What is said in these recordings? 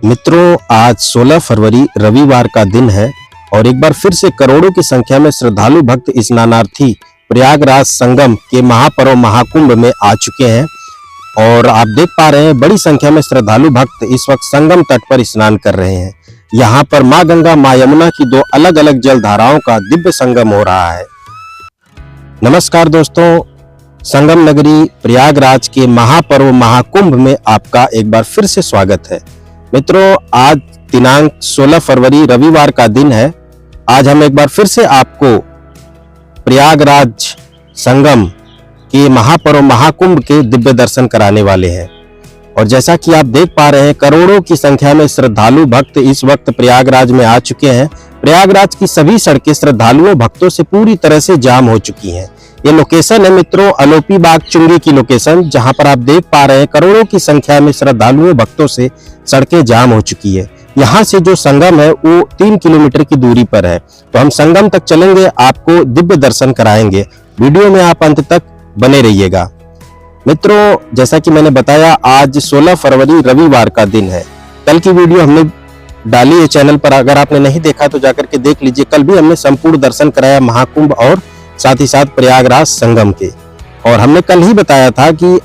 मित्रों, आज 16 फरवरी रविवार का दिन है और एक बार फिर से करोड़ों की संख्या में श्रद्धालु भक्त स्नानार्थी प्रयागराज संगम के महापर्व महाकुंभ में आ चुके हैं। और आप देख पा रहे हैं बड़ी संख्या में श्रद्धालु भक्त इस वक्त संगम तट पर स्नान कर रहे हैं। यहाँ पर माँ गंगा माँ यमुना की दो अलग अलग जल धाराओं का दिव्य संगम हो रहा है। नमस्कार दोस्तों, संगम नगरी प्रयागराज के महापर्व महाकुंभ में आपका एक बार फिर से स्वागत है। मित्रों, आज दिनांक 16 फरवरी रविवार का दिन है। आज हम एक बार फिर से आपको प्रयागराज संगम के महापर्व महाकुंभ के दिव्य दर्शन कराने वाले हैं। और जैसा कि आप देख पा रहे हैं, करोड़ों की संख्या में श्रद्धालु भक्त इस वक्त प्रयागराज में आ चुके हैं। प्रयागराज की सभी सड़कें श्रद्धालुओं भक्तों से पूरी तरह से जाम हो चुकी हैं। ये लोकेशन है मित्रों अलोपी बाग चुंगी की लोकेशन, जहां पर आप देख पा रहे हैं करोड़ों की संख्या में श्रद्धालुओं भक्तों से सड़कें जाम हो चुकी है। यहाँ से जो संगम है वो 3 किलोमीटर की दूरी पर है। तो हम संगम तक चलेंगे, आपको दिव्य दर्शन कराएंगे। वीडियो में आप अंत तक बने रहिएगा। मित्रों, जैसा कि मैंने बताया, आज 16 फरवरी रविवार का दिन है। कल की वीडियो हमने डाली है चैनल पर, अगर आपने नहीं देखा तो जाकर के देख लीजिए। कल भी हमने संपूर्ण दर्शन कराया महाकुंभ और साथ ही साथ प्रयागराज संगम के। और हमने कल ही बताया था कि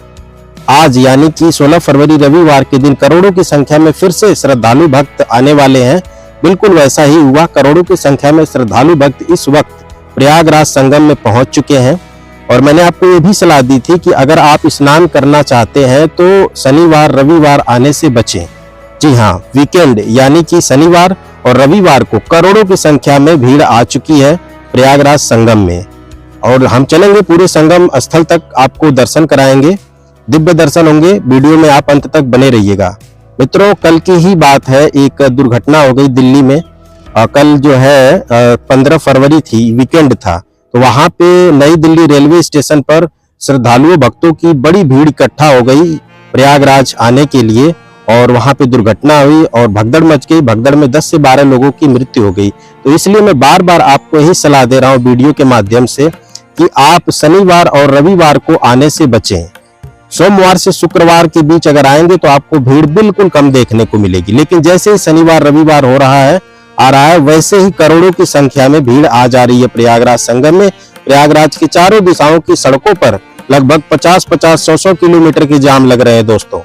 आज यानी कि 16 फरवरी रविवार के दिन करोड़ों की संख्या में फिर से श्रद्धालु भक्त आने वाले हैं। बिल्कुल वैसा ही हुआ, करोड़ों की संख्या में श्रद्धालु भक्त इस वक्त प्रयागराज संगम में पहुंच चुके हैं। और मैंने आपको ये भी सलाह दी थी कि अगर आप स्नान करना चाहते हैं तो शनिवार रविवार आने से बचें। जी हाँ, वीकेंड यानी कि शनिवार और रविवार को करोड़ों की संख्या में भीड़ आ चुकी है प्रयागराज संगम में। और हम चलेंगे पूरे संगम स्थल तक, आपको दर्शन कराएंगे, दिव्य दर्शन होंगे। वीडियो में आप अंत तक बने रहिएगा। मित्रों, कल की ही बात है, एक दुर्घटना हो गई दिल्ली में। कल जो है 15 फरवरी थी, वीकेंड था। तो वहां पे नई दिल्ली रेलवे स्टेशन पर श्रद्धालुओं भक्तों की बड़ी भीड़ इकट्ठा हो गई प्रयागराज आने के लिए। और वहां पे दुर्घटना हुई और भगदड़ मच गई। भगदड़ में 10 से 12 लोगों की मृत्यु हो गई। तो इसलिए मैं बार बार आपको यही सलाह दे रहा हूं वीडियो के माध्यम से कि आप शनिवार और रविवार को आने से बचें। सोमवार से शुक्रवार के बीच अगर आएंगे तो आपको भीड़ बिल्कुल कम देखने को मिलेगी। लेकिन जैसे ही शनिवार रविवार आ रहा है वैसे ही करोड़ों की संख्या में भीड़ आ जा रही है प्रयागराज संगम में। प्रयागराज की चारों दिशाओं की सड़कों पर लगभग 50-50, 100-100 किलोमीटर के जाम लग रहे हैं दोस्तों।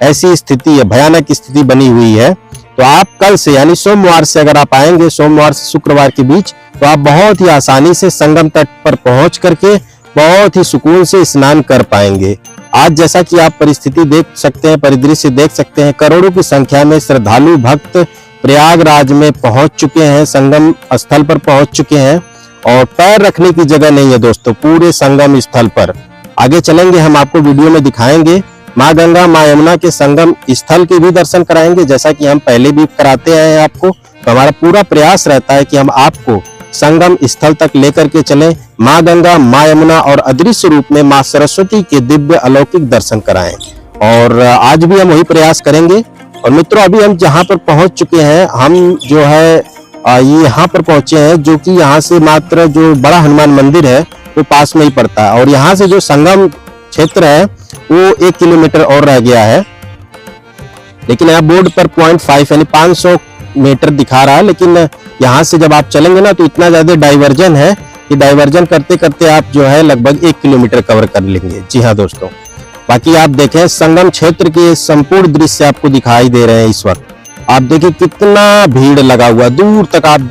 ऐसी स्थिति है, भयानक स्थिति बनी हुई है। तो आप कल से यानी सोमवार से अगर आप आएंगे, सोमवार से शुक्रवार के बीच, तो आप बहुत ही आसानी से संगम तट पर पहुंच करके बहुत ही सुकून से स्नान कर पाएंगे। आज जैसा कि आप परिस्थिति देख सकते हैं, परिदृश्य देख सकते हैं, करोड़ों की संख्या में श्रद्धालु भक्त प्रयागराज में पहुंच चुके हैं, संगम स्थल पर पहुंच चुके हैं। और पैर रखने की जगह नहीं है दोस्तों पूरे संगम स्थल पर। आगे चलेंगे, हम आपको वीडियो में दिखाएंगे। माँ गंगा माँ यमुना के संगम स्थल के भी दर्शन कराएंगे, जैसा कि हम पहले भी कराते हैं आपको। तो हमारा पूरा प्रयास रहता है कि हम आपको संगम स्थल तक लेकर के चलें, माँ गंगा माँ यमुना और अदृश्य रूप में माँ सरस्वती के दिव्य अलौकिक दर्शन कराएं। और आज भी हम वही प्रयास करेंगे। और मित्रों, अभी हम जहाँ पर पहुंच चुके हैं, हम जो है ये यहाँ पर पहुंचे हैं, जो कि यहाँ से मात्र जो बड़ा हनुमान मंदिर है वो पास में ही पड़ता है। और यहाँ से जो संगम क्षेत्र है वो 1 किलोमीटर और रह गया है। लेकिन यहाँ बोर्ड पर 0.5 यानी 500 मीटर दिखा रहा है। लेकिन यहाँ से जब आप चलेंगे ना तो इतना ज्यादा डाइवर्जन है कि डाइवर्जन करते करते आप जो है लगभग 1 किलोमीटर कवर कर लेंगे। जी हाँ दोस्तों, बाकी आप देखें संगम क्षेत्र के संपूर्ण दृश्य आपको दिखाई दे रहे हैं। इस वक्त आप देखिए कितना भीड़ लगा हुआ, दूर तक आप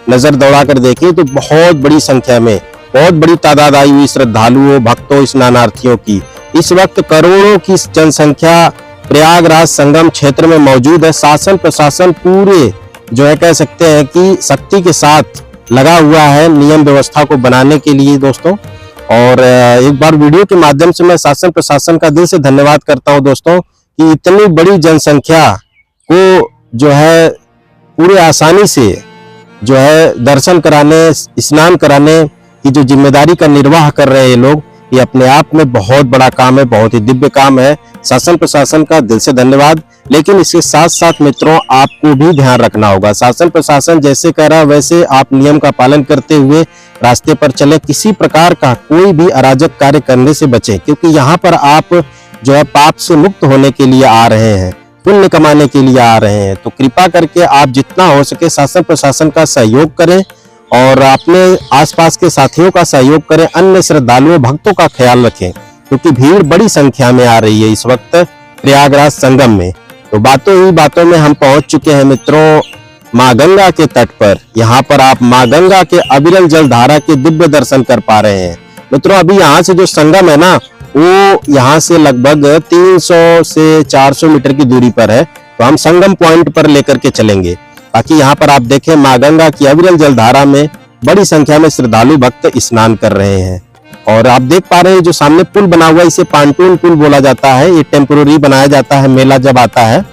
नजर दौड़ा कर देखें तो बहुत बड़ी संख्या में, बहुत बड़ी तादाद आई हुई श्रद्धालुओं भक्तों स्नानार्थियों की। इस वक्त करोड़ों की जनसंख्या प्रयागराज संगम क्षेत्र में मौजूद है। शासन प्रशासन पूरे जो है कह सकते हैं कि शक्ति के साथ लगा हुआ है नियम व्यवस्था को बनाने के लिए दोस्तों। और एक बार वीडियो के माध्यम से मैं शासन प्रशासन का दिल से धन्यवाद करता हूं दोस्तों कि इतनी बड़ी जनसंख्या को जो है पूरे आसानी से जो है दर्शन कराने, स्नान कराने की जो जिम्मेदारी का निर्वाह कर रहे हैं लोग, ये अपने आप में बहुत बड़ा काम है, बहुत ही दिव्य काम है। शासन प्रशासन का दिल से धन्यवाद। लेकिन इसके साथ साथ मित्रों आपको भी ध्यान रखना होगा। शासन प्रशासन जैसे कह रहा है वैसे आप नियम का पालन करते हुए रास्ते पर चले। किसी प्रकार का कोई भी अराजक कार्य करने से बचें, क्योंकि यहाँ पर आप जो है पाप से मुक्त होने के लिए आ रहे हैं। पुण्य कमाने के लिए आ रहे हैं। तो कृपा करके आप जितना हो सके शासन प्रशासन का सहयोग करें और अपने आसपास के साथियों का सहयोग करें, अन्य श्रद्धालुओं भक्तों का ख्याल रखें, क्योंकि भीड़ बड़ी संख्या में आ रही है इस वक्त प्रयागराज संगम में। तो बातों ही बातों में हम पहुंच चुके हैं मित्रों माँ गंगा के तट पर। यहाँ पर आप माँ गंगा के अविरल जलधारा के दिव्य दर्शन कर पा रहे हैं मित्रों। अभी यहाँ से जो संगम है ना, वो यहाँ से लगभग 300 से 400 मीटर की दूरी पर है। तो हम संगम पॉइंट पर लेकर के चलेंगे, ताकि यहाँ पर आप देखें माँ गंगा की अविरल जलधारा में बड़ी संख्या में श्रद्धालु भक्त स्नान कर रहे हैं। और आप देख पा रहे हैं जो सामने पुल बना हुआ है, इसे पांटून पुल बोला जाता है। ये टेम्पोररी बनाया जाता है मेला जब आता है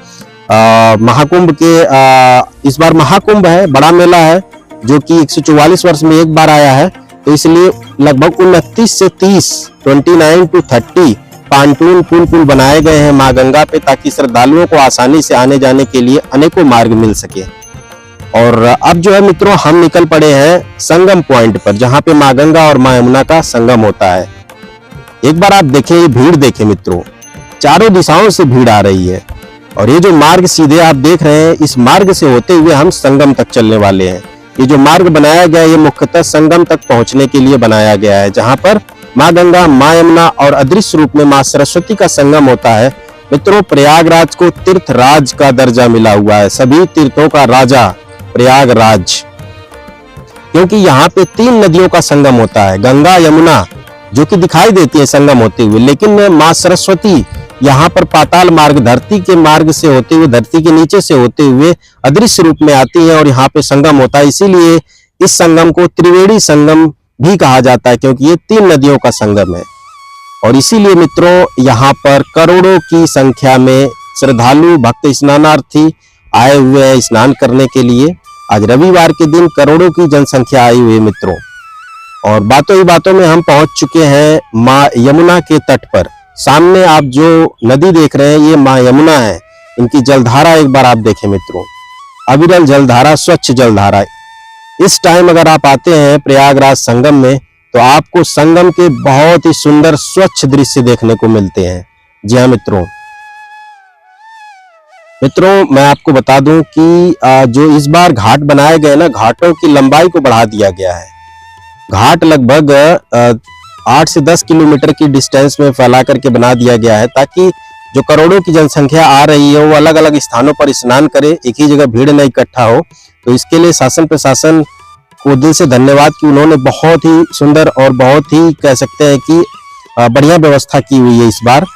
महाकुंभ के। इस बार महाकुंभ है, बड़ा मेला है जो कि 144 वर्ष में एक बार आया है। तो इसलिए लगभग 29 से 30 29 to 30 पांटून पुल बनाए गए हैं माँ गंगा पे, ताकि श्रद्धालुओं को आसानी से आने जाने के लिए अनेकों मार्ग मिल सके। और अब जो है मित्रों हम निकल पड़े हैं संगम पॉइंट पर, जहां पे माँ गंगा और माँ यमुना का संगम होता है। एक बार आप देखें, ये भीड़ देखें मित्रों, चारों दिशाओं से भीड़ आ रही है। और ये जो मार्ग सीधे आप देख रहे हैं, इस मार्ग से होते हुए हम संगम तक चलने वाले हैं। ये जो मार्ग बनाया गया है, ये मुख्यतः संगम तक पहुंचने के लिए बनाया गया है, जहां पर माँ गंगा, माँ यमुना और अदृश्य रूप में माँ सरस्वती का संगम होता है। मित्रों प्रयागराज को तीर्थ राज का दर्जा मिला हुआ है, सभी तीर्थों का राजा प्रयागराज, क्योंकि यहाँ पे 3 नदियों का संगम होता है, गंगा यमुना जो कि दिखाई देती है संगम होते हुए, लेकिन माँ सरस्वती यहाँ पर पाताल मार्ग, धरती के मार्ग से होते हुए, धरती के नीचे से होते हुए अदृश्य रूप में आती है और यहाँ पे संगम होता है। इसीलिए इस संगम को त्रिवेणी संगम भी कहा जाता है, क्योंकि ये 3 नदियों का संगम है। और इसीलिए मित्रों यहाँ पर करोड़ों की संख्या में श्रद्धालु भक्त स्नानार्थी आए हुए हैं स्नान करने के लिए। आज रविवार के दिन करोड़ों की जनसंख्या आई हुई है मित्रों। और बातों ही बातों में हम पहुंच चुके हैं माँ यमुना के तट पर। सामने आप जो नदी देख रहे हैं, ये माँ यमुना है। इनकी जलधारा एक बार आप देखें मित्रों, अविरल जलधारा, स्वच्छ जलधारा। इस टाइम अगर आप आते हैं प्रयागराज संगम में, तो आपको संगम के बहुत ही सुंदर स्वच्छ दृश्य देखने को मिलते हैं। जी हाँ मित्रों, मैं आपको बता दूं कि जो इस बार घाट बनाए गए ना, घाटों की लंबाई को बढ़ा दिया गया है। घाट लगभग 8 से 10 किलोमीटर की डिस्टेंस में फैला करके बना दिया गया है, ताकि जो करोड़ों की जनसंख्या आ रही है वो अलग अलग स्थानों पर स्नान करे, एक ही जगह भीड़ न इकट्ठा हो। तो इसके लिए शासन प्रशासन को दिल से धन्यवाद कि उन्होंने बहुत ही सुंदर और बहुत ही कह सकते हैं कि बढ़िया व्यवस्था की हुई है इस बार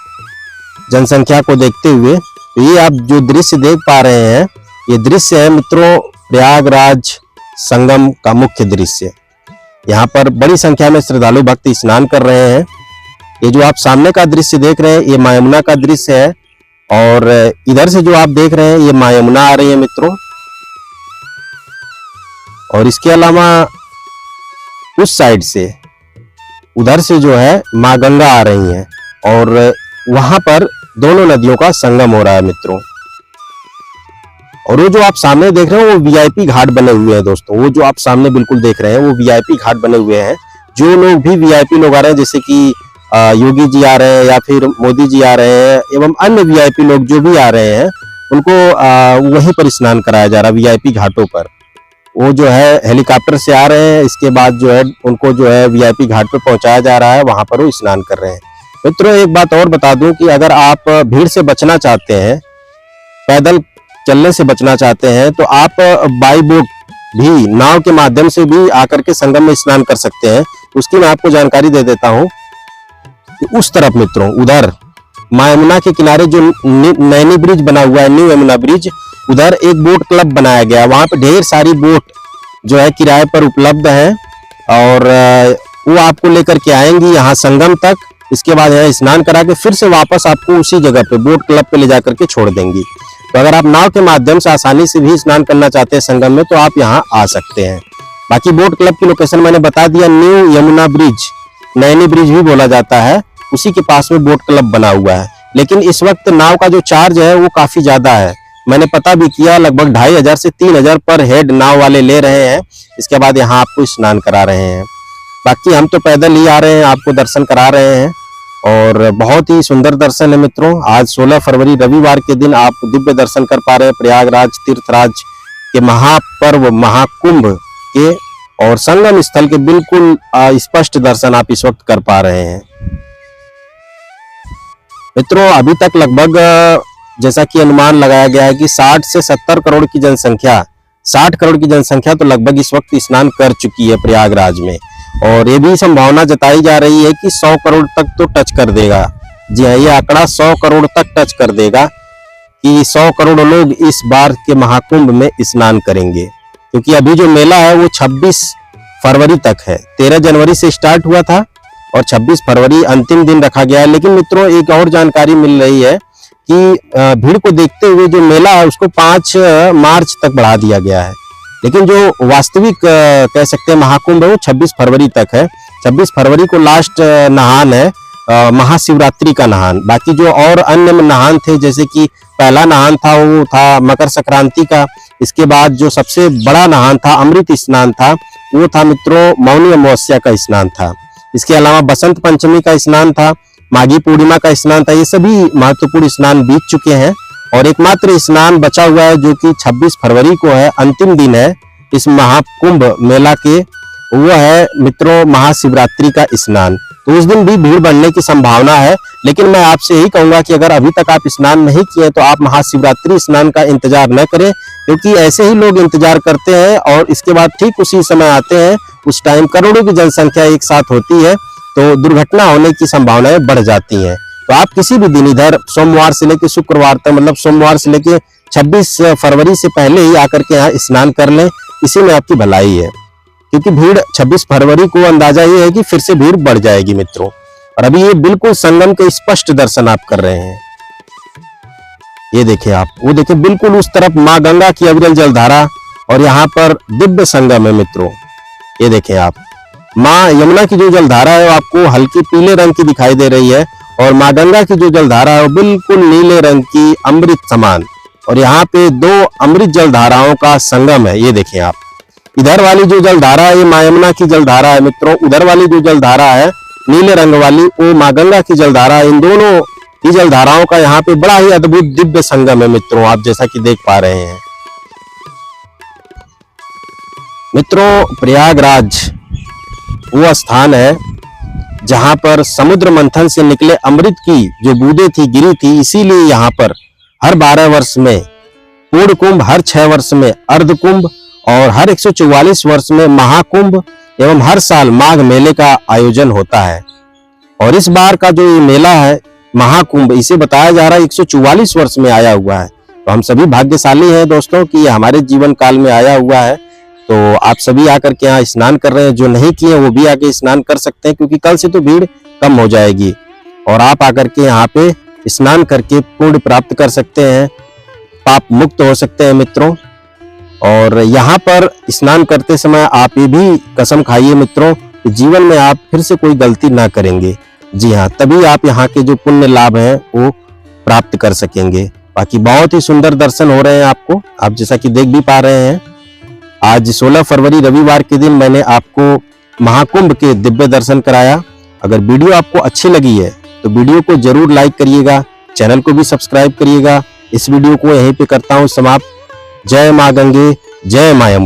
जनसंख्या को देखते हुए। तो ये आप जो दृश्य देख पा रहे हैं, ये दृश्य है मित्रों प्रयागराज संगम का मुख्य दृश्य। यहाँ पर बड़ी संख्या में श्रद्धालु भक्त स्नान कर रहे हैं। ये जो आप सामने का दृश्य देख रहे हैं, ये माँ यमुना का दृश्य है। और इधर से जो आप देख रहे हैं, ये माँ यमुना आ रही है मित्रों। और इसके अलावा उस साइड से, उधर से जो है माँ गंगा आ रही हैं, और वहां पर दोनों नदियों का संगम हो रहा है मित्रों। और वो जो आप सामने देख रहे हैं, वो वीआईपी घाट बने हुए हैं दोस्तों। वो जो आप सामने बिल्कुल देख रहे हैं, वो वीआईपी घाट बने हुए हैं। जो लोग भी वीआईपी लोग आ रहे हैं, जैसे कि योगी जी आ रहे हैं या फिर मोदी जी आ रहे हैं, एवं अन्य वीआईपी लोग जो भी आ रहे हैं, उनको वहीं पर स्नान कराया जा रहा है वीआईपी घाटों पर। वो जो है हेलीकॉप्टर से आ रहे हैं, इसके बाद जो है उनको जो है वीआईपी घाट पर पहुंचाया जा रहा है, वहां पर वो स्नान कर रहे हैं। मित्रों एक बात और बता दूं कि अगर आप भीड़ से बचना चाहते हैं, पैदल चलने से बचना चाहते हैं, तो आप बाई बोट भी, नाव के माध्यम से भी आकर के संगम में स्नान कर सकते हैं। उसकी मैं आपको जानकारी दे देता हूं कि उस तरफ मित्रों, उधर माँ यमुना के किनारे जो नैनी ब्रिज बना हुआ है, न्यू यमुना ब्रिज, उधर एक बोट क्लब बनाया गया है। वहां पे ढेर सारी बोट जो है किराए पर उपलब्ध है, और वो आपको लेकर के आएंगी यहाँ संगम तक। इसके बाद यहाँ स्नान करा के फिर से वापस आपको उसी जगह पे बोट क्लब पे ले जाकर के छोड़ देंगी। तो अगर आप नाव के माध्यम से आसानी से भी स्नान करना चाहते हैं संगम में, तो आप यहाँ आ सकते हैं। बाकी बोट क्लब की लोकेशन मैंने बता दिया, new Yamuna bridge, Naini bridge भी बोला जाता है, उसी के पास में बोट क्लब बना हुआ है। लेकिन इस वक्त नाव का जो चार्ज है वो काफी ज्यादा है, मैंने पता भी किया, लगभग 2500 से 3000 पर हेड नाव वाले ले रहे हैं। इसके बाद यहाँ आपको स्नान करा रहे हैं। बाकी हम तो पैदल ही आ रहे हैं, आपको दर्शन करा रहे हैं। और बहुत ही सुंदर दर्शन है मित्रों। आज 16 फरवरी रविवार के दिन आप दिव्य दर्शन कर पा रहे हैं प्रयागराज तीर्थराज के महापर्व महाकुंभ के और संगम स्थल के बिल्कुल स्पष्ट दर्शन आप इस वक्त कर पा रहे हैं मित्रों। अभी तक लगभग जैसा कि अनुमान लगाया गया है कि 60 से 70 करोड़ की जनसंख्या, 60 करोड़ की जनसंख्या तो लगभग इस वक्त स्नान कर चुकी है प्रयागराज में, और ये भी संभावना जताई जा रही है कि 100 करोड़ तक तो टच कर देगा। जी हाँ, ये आंकड़ा 100 करोड़ तक टच कर देगा कि 100 करोड़ लोग इस बार के महाकुंभ में स्नान करेंगे, क्योंकि अभी जो मेला है वो 26 फरवरी तक है। 13 जनवरी से स्टार्ट हुआ था और 26 फरवरी अंतिम दिन रखा गया है। लेकिन मित्रों एक और जानकारी मिल रही है कि भीड़ को देखते हुए जो मेला है उसको 5 मार्च तक बढ़ा दिया गया है, लेकिन जो वास्तविक कह सकते हैं महाकुंभ है वो 26 फरवरी तक है। 26 फरवरी को लास्ट नहान है, महाशिवरात्रि का नहान। बाकी जो और अन्य नहान थे, जैसे कि पहला नहान था वो था मकर संक्रांति का, इसके बाद जो सबसे बड़ा नहान था अमृत स्नान था वो था मित्रों मौनी अमावस्या का स्नान था। इसके अलावा बसंत पंचमी का स्नान था, माघी पूर्णिमा का स्नान था। ये सभी महत्वपूर्ण स्नान बीत चुके हैं और एकमात्र स्नान बचा हुआ है जो कि 26 फरवरी को है, अंतिम दिन है इस महाकुंभ मेला के, वो है मित्रों महाशिवरात्रि का स्नान। तो उस दिन भी भीड़ बढ़ने की संभावना है, लेकिन मैं आपसे यही कहूंगा कि अगर अभी तक आप स्नान नहीं किए तो आप महाशिवरात्रि स्नान का इंतजार न करें, क्योंकि ऐसे ही लोग इंतजार करते हैं और इसके बाद ठीक उसी समय आते हैं। उस टाइम करोड़ों की जनसंख्या एक साथ होती है तो दुर्घटना होने की संभावनाएं बढ़ जाती हैं। तो आप किसी भी दिन इधर सोमवार से लेकर शुक्रवार तक, मतलब सोमवार से लेकर 26 फरवरी से पहले ही आकर के यहाँ स्नान कर लें, इसी में आपकी भलाई है। क्योंकि भीड़ 26 फरवरी को अंदाजा ये है कि फिर से भीड़ बढ़ जाएगी मित्रों। और अभी ये बिल्कुल संगम के स्पष्ट दर्शन आप कर रहे हैं। ये देखिए आप, वो देखिए बिल्कुल उस तरफ माँ गंगा की अविरल जलधारा और यहाँ पर दिव्य संगम है मित्रों। ये देखें आप, माँ यमुना की जो जलधारा है वो आपको हल्की पीले रंग की दिखाई दे रही है और माँ गंगा की जो जलधारा है वो बिल्कुल नीले रंग की अमृत समान। और यहाँ पे 2 अमृत जलधाराओं का संगम है। ये देखें आप, इधर वाली जो जलधारा है ये माँ यमुना की जलधारा है मित्रों, उधर वाली जो जलधारा है नीले रंग वाली वो माँ गंगा की जलधारा है। इन दोनों ही जलधाराओं का यहाँ पे बड़ा ही अद्भुत दिव्य संगम है मित्रों, आप जैसा कि देख पा रहे हैं मित्रों। प्रयागराज वो स्थान है जहां पर समुद्र मंथन से निकले अमृत की जो बूंदें थी गिरी थी, इसीलिए यहाँ पर हर 12 वर्ष में पूर्ण कुंभ, हर 6 वर्ष में अर्ध कुंभ और हर 144 वर्ष में महाकुंभ एवं हर साल माघ मेले का आयोजन होता है। और इस बार का जो ये मेला है महाकुंभ, इसे बताया जा रहा है 144 वर्ष में आया हुआ है। तो हम सभी भाग्यशाली हैं दोस्तों कि ये हमारे जीवन काल में आया हुआ है। तो आप सभी आकर के यहाँ स्नान कर रहे हैं, जो नहीं किए वो भी आके स्नान कर सकते हैं, क्योंकि कल से तो भीड़ कम हो जाएगी और आप आकर के यहाँ पे स्नान करके पुण्य प्राप्त कर सकते हैं, पाप मुक्त हो सकते हैं मित्रों। और यहाँ पर स्नान करते समय आप ये भी कसम खाइए मित्रों कि जीवन में आप फिर से कोई गलती ना करेंगे। जी हाँ, तभी आप यहाँ के जो पुण्य लाभ हैं वो प्राप्त कर सकेंगे। बाकी बहुत ही सुंदर दर्शन हो रहे हैं आपको, आप जैसा कि देख भी पा रहे हैं। आज 16 फरवरी रविवार के दिन मैंने आपको महाकुंभ के दिव्य दर्शन कराया। अगर वीडियो आपको अच्छी लगी है तो वीडियो को जरूर लाइक करिएगा, चैनल को भी सब्सक्राइब करिएगा। इस वीडियो को यहीं पे करता हूँ समाप्त। जय माँ गंगे, जय माँ यमुना।